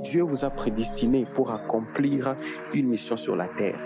Dieu vous a prédestiné pour accomplir une mission sur la terre.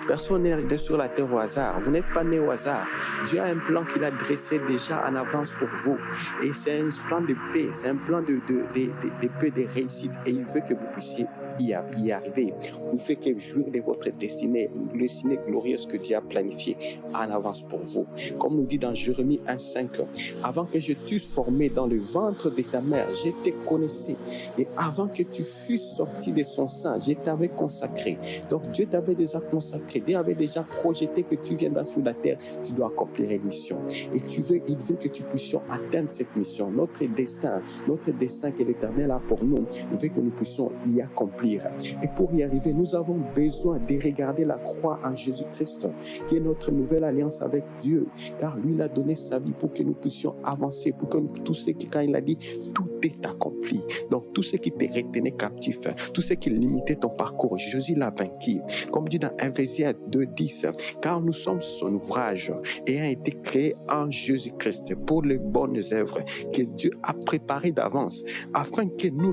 Personne n'est arrivé sur la terre au hasard. Vous n'êtes pas né au hasard. Dieu a un plan qu'il a dressé déjà en avance pour vous. Et c'est un plan de paix, c'est un plan de paix, de réussite. Et il veut que vous puissiez y arriver. Vous faites que jouir de votre destinée, le destinée glorieuse que Dieu a planifié en avance pour vous. Comme nous dit dans Jérémie 1,5, avant que je t'eusse formé dans le ventre de ta mère, je te connaissais. Et avant que tu fusses sorti de son sein, je t'avais consacré. Donc Dieu t'avait déjà consacré. Dieu avait déjà projeté que tu viendras sur la terre. Tu dois accomplir une mission. Et il veut que tu puissions atteindre cette mission. Notre destin que l'Éternel a pour nous, il veut que nous puissions y accomplir. Et pour y arriver, nous avons besoin de regarder la croix en Jésus-Christ, qui est notre nouvelle alliance avec Dieu, car lui, il a donné sa vie pour que nous puissions avancer, pour que tout ce qui, quand il a dit, tout est accompli. Donc, tout ce qui te retenait captif, tout ce qui limitait ton parcours, Jésus l'a vaincu. Comme dit dans Ephésiens 2:10, car nous sommes son ouvrage, ayant été créés en Jésus-Christ pour les bonnes œuvres que Dieu a préparées d'avance, afin que nous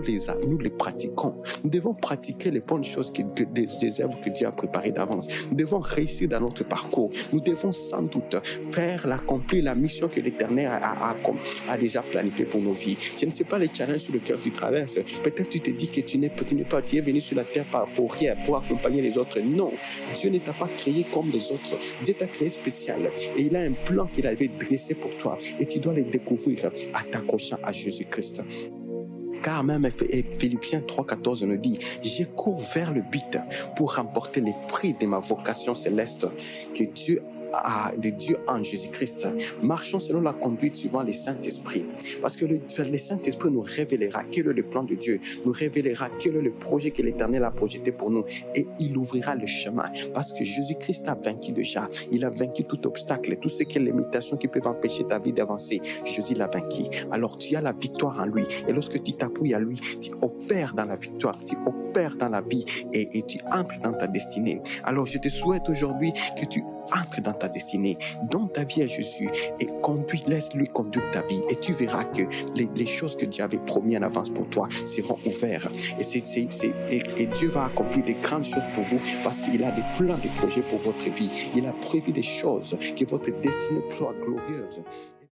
les pratiquons. Nous devons pratiquer les bonnes choses, des œuvres que Dieu a préparées d'avance. Nous devons réussir dans notre parcours. Nous devons sans doute accomplir la mission que l'Éternel a déjà planifiée pour nos vies. Je ne sais pas les challenges sur lesquels tu traverses. Peut-être tu te dis que tu es venu sur la terre pour rien, pour accompagner les autres. Non, Dieu ne t'a pas créé comme les autres. Dieu t'a créé spécial. Et il a un plan qu'il avait dressé pour toi. Et tu dois le découvrir en t'accrochant à Jésus-Christ. Car même Philippiens 3,14 nous dit, je cours vers le but pour remporter les prix de ma vocation céleste que Dieu de Dieu en Jésus-Christ. Marchons selon la conduite suivant le Saint-Esprit. Parce que le Saint-Esprit nous révélera quel est le plan de Dieu, nous révélera quel est le projet que l'Éternel a projeté pour nous et il ouvrira le chemin. Parce que Jésus-Christ a vaincu déjà. Il a vaincu tout obstacle, tout ce qui est limitation qui peuvent empêcher ta vie d'avancer. Jésus l'a vaincu. Alors tu as la victoire en lui. Et lorsque tu t'appuies à lui, tu opères dans la victoire, tu opères dans la vie et tu entres dans ta destinée. Alors je te souhaite aujourd'hui que tu entres dans ta destinée, donne ta vie à Jésus et laisse-lui conduire ta vie et tu verras que les choses que Dieu avait promis en avance pour toi seront ouvertes et Dieu va accomplir des grandes choses pour vous parce qu'il a des plans, des projets pour votre vie. Il a prévu des choses que votre destinée soit glorieuse.